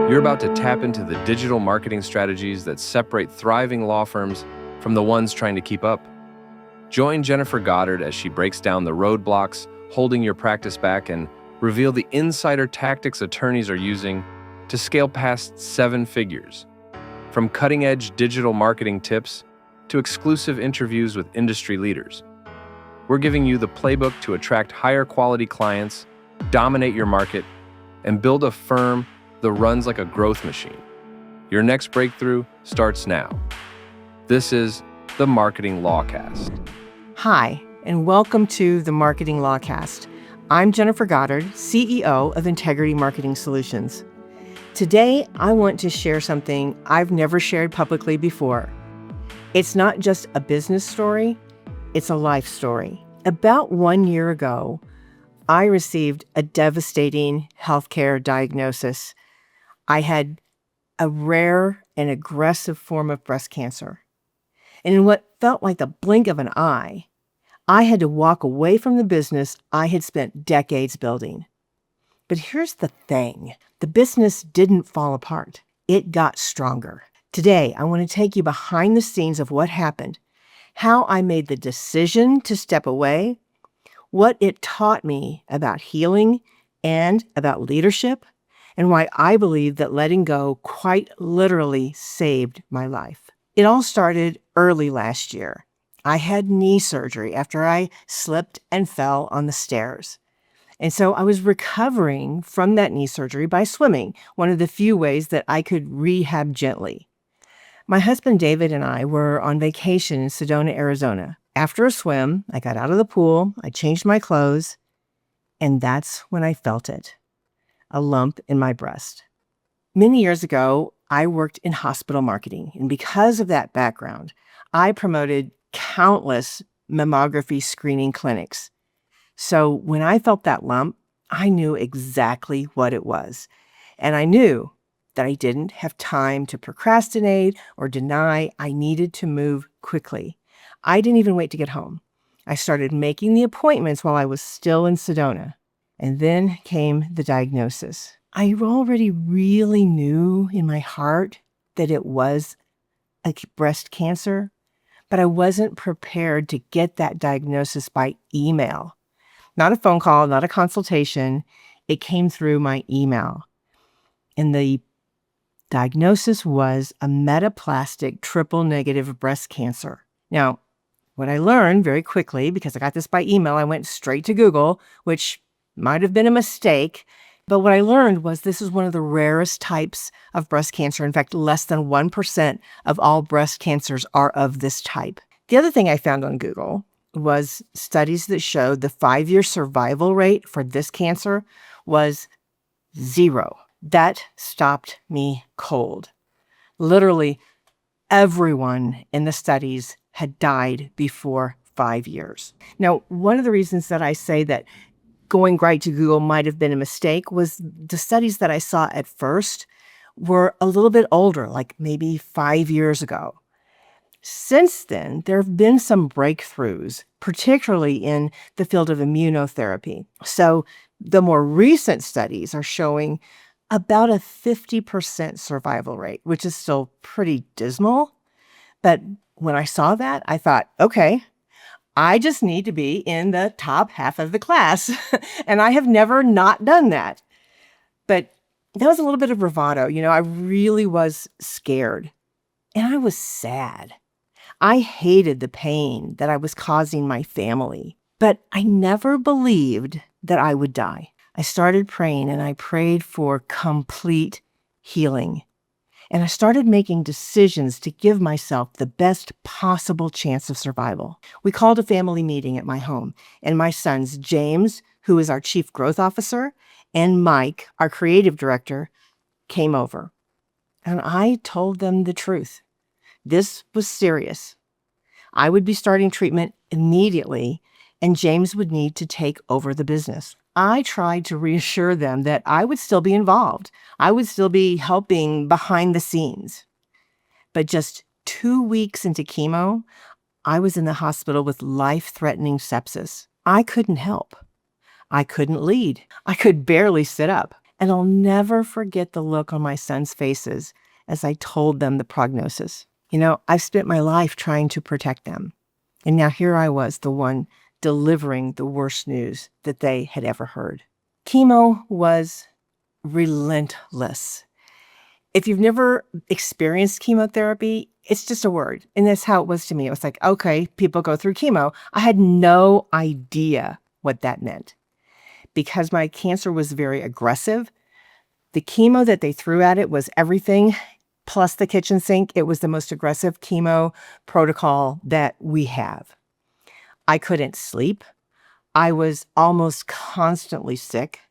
You're about to tap into the digital marketing strategies that separate thriving law firms from the ones trying to keep up. Join Jennifer Goddard as she breaks down the roadblocks holding your practice back and reveal the insider tactics attorneys are using to scale past 7 figures. From cutting-edge digital marketing tips to exclusive interviews with industry leaders, we're giving you the playbook to attract higher quality clients, dominate your market, and build a firm that runs like a growth machine. Your next breakthrough starts now. This is the Marketing Lawcast. Hi, and welcome to the Marketing Lawcast. I'm Jennifer Goddard, CEO of Integrity Marketing Solutions. Today, I want to share something I've never shared publicly before. It's not just a business story, it's a life story. About 1 year ago, I received a devastating healthcare diagnosis. I had a rare and aggressive form of breast cancer. And in what felt like the blink of an eye, I had to walk away from the business I had spent decades building. But here's the thing. The business didn't fall apart. It got stronger. Today, I want to take you behind the scenes of what happened, how I made the decision to step away, what it taught me about healing and about leadership, and why I believe that letting go quite literally saved my life. It all started early last year. I had knee surgery after I slipped and fell on the stairs. And so I was recovering from that knee surgery by swimming, one of the few ways that I could rehab gently. My husband David and I were on vacation in Sedona, Arizona. After a swim, I got out of the pool, I changed my clothes, and that's when I felt it. A lump in my breast. Many years ago, I worked in hospital marketing, and because of that background, I promoted countless mammography screening clinics. So when I felt that lump, I knew exactly what it was, and I knew that I didn't have time to procrastinate or deny. I needed to move quickly. I didn't even wait to get home. I started making the appointments while I was still in Sedona. And then came the diagnosis. I already really knew in my heart that it was a breast cancer, but I wasn't prepared to get that diagnosis by email. Not a phone call, not a consultation. It came through my email. And the diagnosis was a metaplastic triple-negative breast cancer. Now, what I learned very quickly, because I got this by email, I went straight to Google, which might have been a mistake, but what I learned was this is one of the rarest types of breast cancer. In fact, less than 1% of all breast cancers are of this type. The other thing I found on Google was studies that showed the 5-year survival rate for this cancer was 0. That stopped me cold. Literally, everyone in the studies had died before 5 years. Now, one of the reasons that I say that going right to Google might have been a mistake was the studies that I saw at first were a little bit older, like maybe 5 years ago. Since then, there have been some breakthroughs, particularly in the field of immunotherapy. So the more recent studies are showing about a 50% survival rate, which is still pretty dismal. But when I saw that, I thought, okay, I just need to be in the top half of the class. And I have never not done that. But that was a little bit of bravado. I really was scared. And I was sad. I hated the pain that I was causing my family. But I never believed that I would die. I started praying, and I prayed for complete healing. And I started making decisions to give myself the best possible chance of survival. We called a family meeting at my home, and my sons, James, who is our chief growth officer, and Mike, our creative director, came over. And I told them the truth. This was serious. I would be starting treatment immediately, and James would need to take over the business. I tried to reassure them that I would still be involved. I would still be helping behind the scenes. But just 2 weeks into chemo, I was in the hospital with life-threatening sepsis. I couldn't help. I couldn't lead. I could barely sit up. And I'll never forget the look on my son's faces as I told them the prognosis. I've spent my life trying to protect them. And now here I was, the one delivering the worst news that they had ever heard. Chemo was relentless. If you've never experienced chemotherapy, it's just a word. And that's how it was to me. It was like, okay, people go through chemo. I had no idea what that meant. Because my cancer was very aggressive, the chemo that they threw at it was everything plus the kitchen sink. It was the most aggressive chemo protocol that we have. I couldn't sleep. I was almost constantly sick.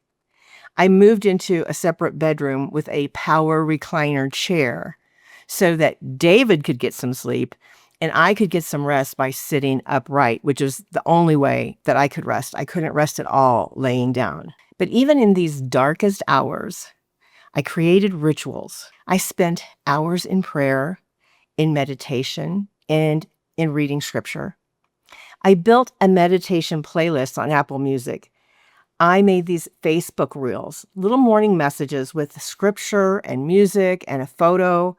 I moved into a separate bedroom with a power recliner chair so that David could get some sleep and I could get some rest by sitting upright, which is the only way that I could rest. I couldn't rest at all laying down. But even in these darkest hours, I created rituals. I spent hours in prayer, in meditation, and in reading scripture. I built a meditation playlist on Apple Music. I made these Facebook reels, little morning messages with scripture and music and a photo.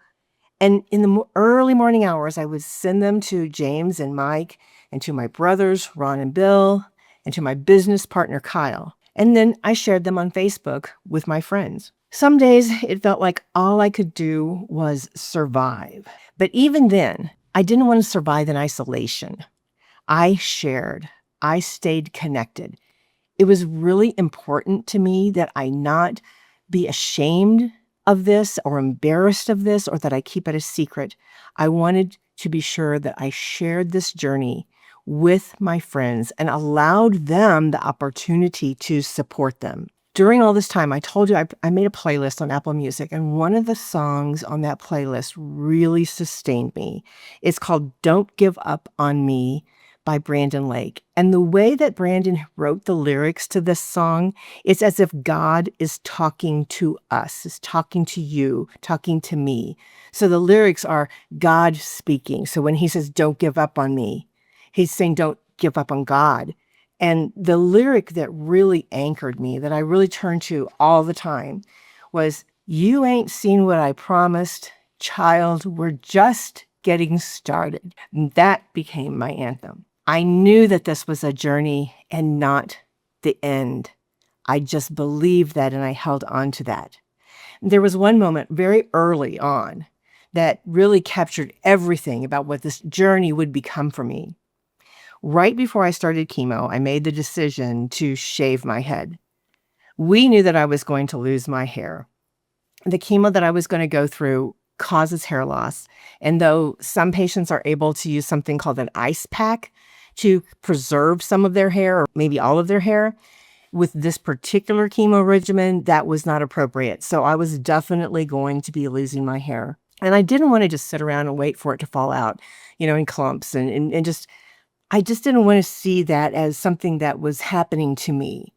And in the early morning hours, I would send them to James and Mike and to my brothers, Ron and Bill, and to my business partner, Kyle. And then I shared them on Facebook with my friends. Some days it felt like all I could do was survive. But even then, I didn't want to survive in isolation. I shared. I stayed connected. It was really important to me that I not be ashamed of this or embarrassed of this or that I keep it a secret. I wanted to be sure that I shared this journey with my friends and allowed them the opportunity to support them. During all this time, I told you I made a playlist on Apple Music, and one of the songs on that playlist really sustained me. It's called Don't Give Up on Me by Brandon Lake. And the way that Brandon wrote the lyrics to this song, it's as if God is talking to us, is talking to you, talking to me. So the lyrics are God speaking. So when he says, don't give up on me, he's saying, don't give up on God. And the lyric that really anchored me, that I really turned to all the time, was, you ain't seen what I promised, child, we're just getting started. And that became my anthem. I knew that this was a journey and not the end. I just believed that and I held on to that. There was one moment very early on that really captured everything about what this journey would become for me. Right before I started chemo, I made the decision to shave my head. We knew that I was going to lose my hair. The chemo that I was going to go through causes hair loss. And though some patients are able to use something called an ice pack to preserve some of their hair or maybe all of their hair, with this particular chemo regimen, that was not appropriate. So I was definitely going to be losing my hair. And I didn't want to just sit around and wait for it to fall out, in clumps and just... I just didn't want to see that as something that was happening to me.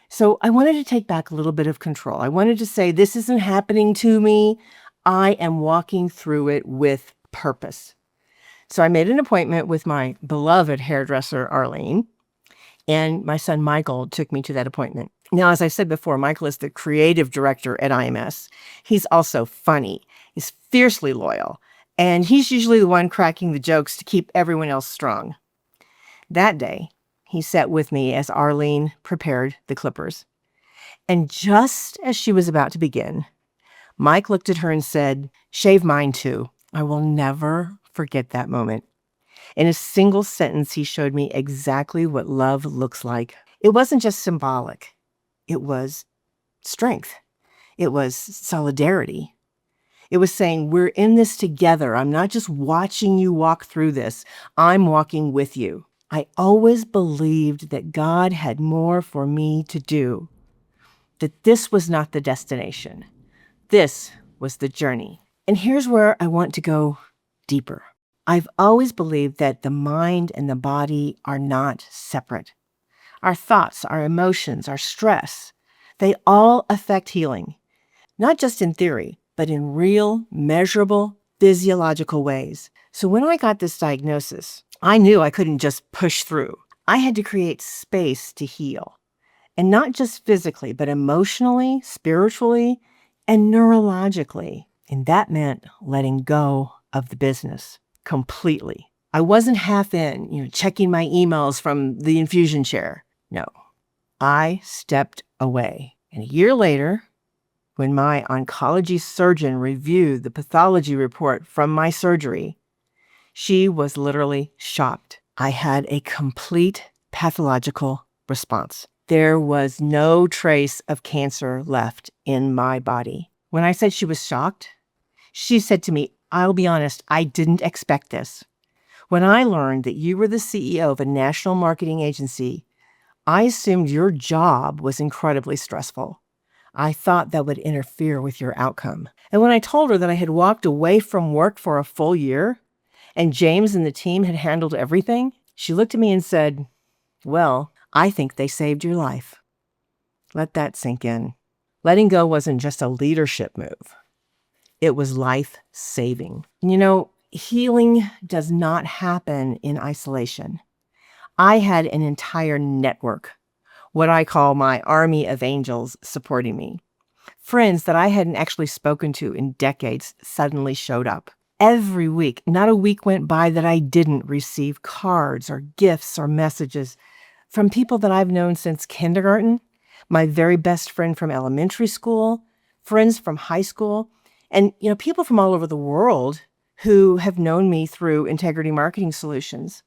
So I wanted to take back a little bit of control. I wanted to say, this isn't happening to me. I am walking through it with purpose. So I made an appointment with my beloved hairdresser, Arlene, and my son, Michael, took me to that appointment. Now, as I said before, Michael is the creative director at IMS. He's also funny. He's fiercely loyal, and he's usually the one cracking the jokes to keep everyone else strong. That day, he sat with me as Arlene prepared the clippers. And just as she was about to begin, Mike looked at her and said, shave mine too. I will never forget that moment. In a single sentence, he showed me exactly what love looks like. It wasn't just symbolic. It was strength. It was solidarity. It was saying, we're in this together. I'm not just watching you walk through this. I'm walking with you. I always believed that God had more for me to do, that this was not the destination. This was the journey. And here's where I want to go deeper. I've always believed that the mind and the body are not separate. Our thoughts, our emotions, our stress, they all affect healing, not just in theory, but in real, measurable, physiological ways. So when I got this diagnosis, I knew I couldn't just push through. I had to create space to heal. And not just physically, but emotionally, spiritually, and neurologically. And that meant letting go of the business completely. I wasn't half in, checking my emails from the infusion chair. No, I stepped away. And a year later, when my oncology surgeon reviewed the pathology report from my surgery, she was literally shocked. I had a complete pathological response. There was no trace of cancer left in my body. When I said she was shocked, she said to me, "I'll be honest, I didn't expect this. When I learned that you were the CEO of a national marketing agency, I assumed your job was incredibly stressful. I thought that would interfere with your outcome." And when I told her that I had walked away from work for a full year and James and the team had handled everything, she looked at me and said, "Well, I think they saved your life." Let that sink in. Letting go wasn't just a leadership move. It was life-saving. Healing does not happen in isolation. I had an entire network, what I call my army of angels, supporting me. Friends that I hadn't actually spoken to in decades suddenly showed up. Every week, not a week went by that I didn't receive cards or gifts or messages from people that I've known since kindergarten, my very best friend from elementary school, friends from high school, and people from all over the world who have known me through Integrity Marketing Solutions.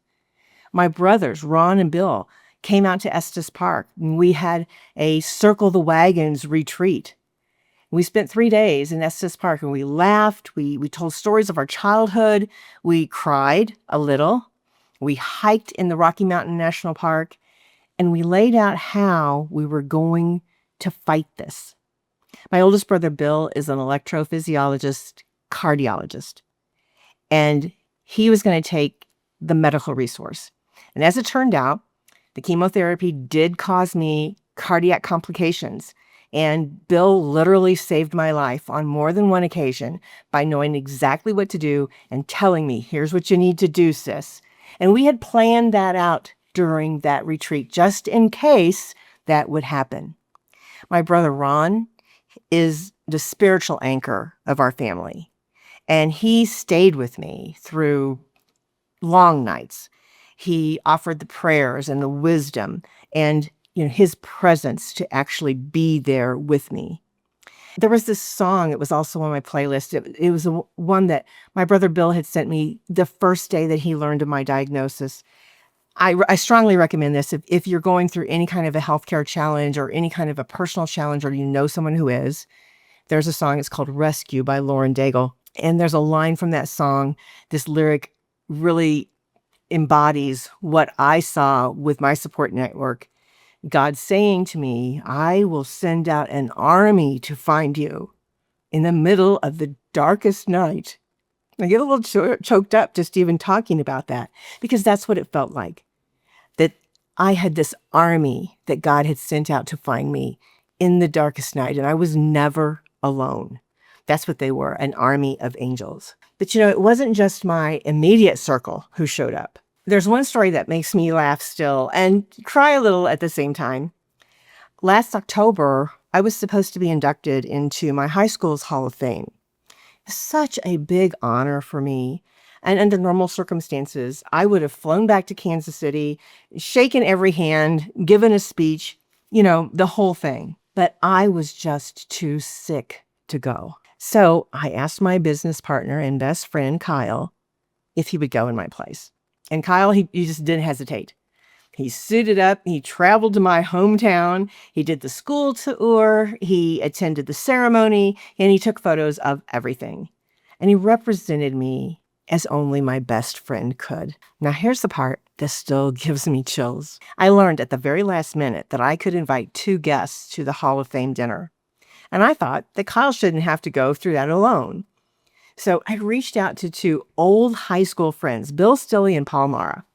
My brothers, Ron and Bill, came out to Estes Park, and we had a Circle the Wagons retreat. We spent 3 days in Estes Park, and we laughed. We told stories of our childhood. We cried a little. We hiked in the Rocky Mountain National Park, and we laid out how we were going to fight this. My oldest brother, Bill, is an electrophysiologist, cardiologist, and he was going to take the medical resource. And as it turned out, the chemotherapy did cause me cardiac complications. And Bill literally saved my life on more than one occasion by knowing exactly what to do and telling me, "Here's what you need to do, sis." And we had planned that out during that retreat, just in case that would happen. My brother Ron is the spiritual anchor of our family. And he stayed with me through long nights. He offered the prayers and the wisdom and his presence to actually be there with me. There was this song, it was also on my playlist. It was one that my brother Bill had sent me the first day that he learned of my diagnosis. I strongly recommend this if you're going through any kind of a healthcare challenge or any kind of a personal challenge, or someone who is. There's a song, it's called "Rescue" by Lauren Daigle. And there's a line from that song, this lyric really embodies what I saw with my support network. God saying to me, "I will send out an army to find you in the middle of the darkest night." I get a little choked up just even talking about that, because that's what it felt like, that I had this army that God had sent out to find me in the darkest night, and I was never alone. That's what they were, an army of angels. But it wasn't just my immediate circle who showed up. There's one story that makes me laugh still and cry a little at the same time. Last October, I was supposed to be inducted into my high school's Hall of Fame. Such a big honor for me. And under normal circumstances, I would have flown back to Kansas City, shaken every hand, given a speech, the whole thing. But I was just too sick to go. So I asked my business partner and best friend, Kyle, if he would go in my place. And Kyle, he just didn't hesitate. He suited up, he traveled to my hometown, he did the school tour, he attended the ceremony, and he took photos of everything. And he represented me as only my best friend could. Now here's the part that still gives me chills. I learned at the very last minute that I could invite 2 guests to the Hall of Fame dinner. And I thought that Kyle shouldn't have to go through that alone. So I reached out to 2 old high school friends, Bill Stilley and Paul Mara.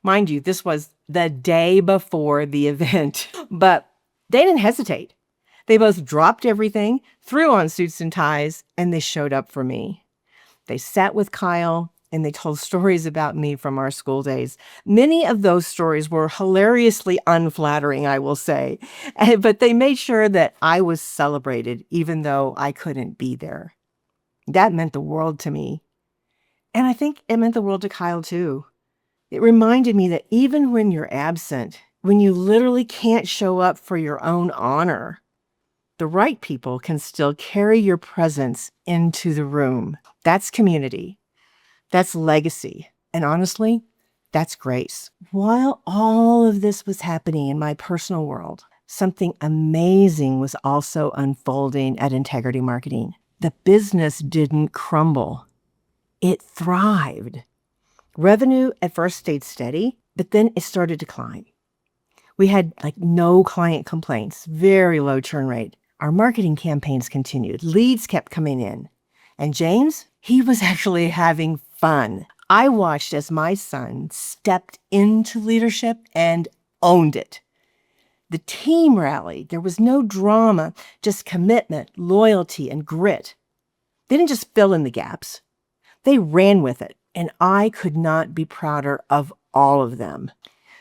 Mind you, this was the day before the event, but they didn't hesitate. They both dropped everything, threw on suits and ties, and they showed up for me. They sat with Kyle and they told stories about me from our school days. Many of those stories were hilariously unflattering, I will say, but they made sure that I was celebrated even though I couldn't be there. That meant the world to me. And I think it meant the world to Kyle too. It reminded me that even when you're absent, when you literally can't show up for your own honor, the right people can still carry your presence into the room. That's community. That's legacy. And honestly, that's grace. While all of this was happening in my personal world, something amazing was also unfolding at Integrity Marketing. The business didn't crumble. It thrived. Revenue at first stayed steady, but then it started to climb. We had no client complaints, very low churn rate. Our marketing campaigns continued. Leads kept coming in. And James, he was actually having fun. I watched as my son stepped into leadership and owned it. The team rallied. There was no drama, just commitment, loyalty, and grit. They didn't just fill in the gaps. They ran with it, and I could not be prouder of all of them.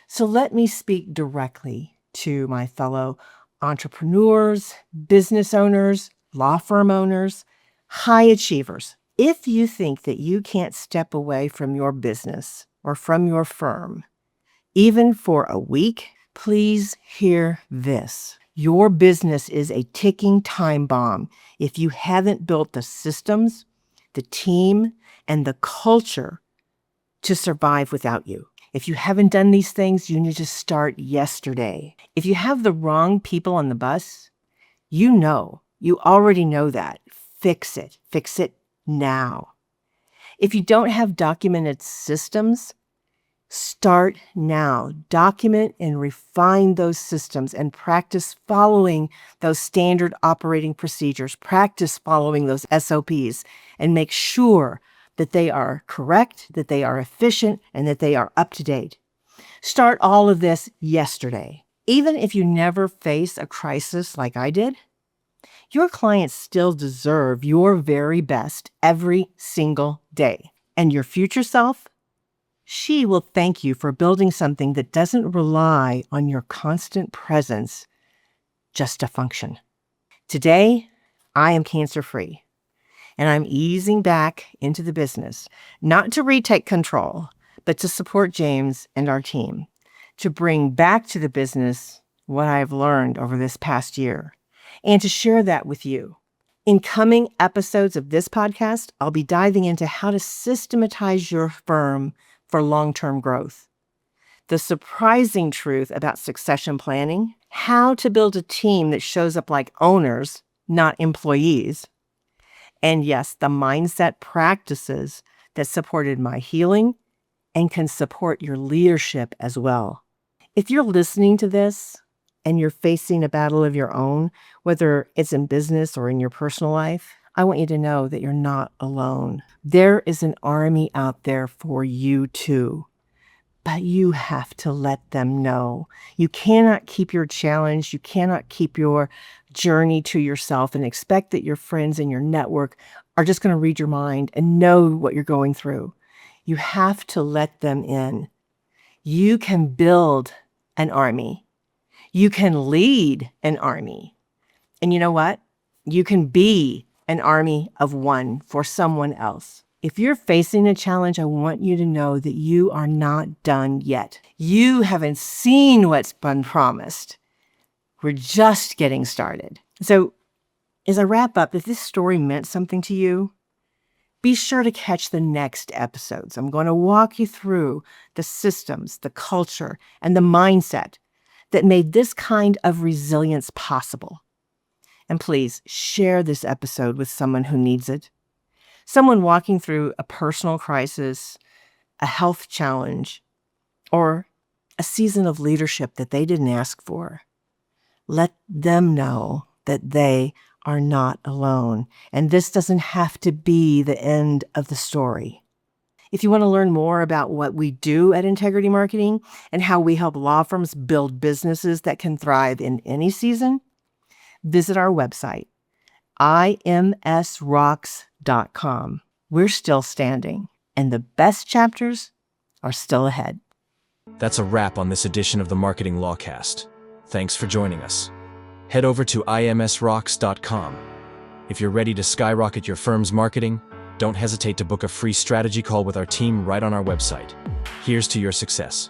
So let me speak directly to my fellow entrepreneurs, business owners, law firm owners, high achievers. If you think that you can't step away from your business or from your firm, even for a week, please hear this. Your business is a ticking time bomb if you haven't built the systems, the team, and the culture to survive without you. If you haven't done these things, you need to start yesterday. If you have the wrong people on the bus, you already know that. Fix it. Fix it now. If you don't have documented systems, start now. Document and refine those systems and practice following those standard operating procedures. Practice following those SOPs and make sure that they are correct, that they are efficient, and that they are up to date. Start all of this yesterday. Even if you never face a crisis like I did, your clients still deserve your very best every single day. And your future self, she will thank you for building something that doesn't rely on your constant presence just to function. Today, I am cancer-free. And I'm easing back into the business, not to retake control, but to support James and our team, to bring back to the business what I've learned over this past year, and to share that with you. In coming episodes of this podcast, I'll be diving into how to systematize your firm for long-term growth, the surprising truth about succession planning, how to build a team that shows up like owners, not employees, and yes, the mindset practices that supported my healing and can support your leadership as well. If you're listening to this and you're facing a battle of your own, whether it's in business or in your personal life, I want you to know that you're not alone. There is an army out there for you too. But you have to let them know. You cannot keep your challenge. You cannot keep your journey to yourself and expect that your friends and your network are just going to read your mind and know what you're going through. You have to let them in. You can build an army. You can lead an army. And you know what? You can be an army of one for someone else. If you're facing a challenge, I want you to know that you are not done yet. You haven't seen what's been promised. We're just getting started. So as I wrap up, if this story meant something to you, be sure to catch the next episodes. I'm going to walk you through the systems, the culture, and the mindset that made this kind of resilience possible. And please share this episode with someone who needs it. Someone walking through a personal crisis, a health challenge, or a season of leadership that they didn't ask for. Let them know that they are not alone. And this doesn't have to be the end of the story. If you want to learn more about what we do at Integrity Marketing and how we help law firms build businesses that can thrive in any season, visit our website, imsrocks.com. We're still standing. and the best chapters are still ahead. That's a wrap on this edition of the Marketing Lawcast. Thanks for joining us. Head over to imsrocks.com. If you're ready to skyrocket your firm's marketing, don't hesitate to book a free strategy call with our team right on our website. Here's to your success.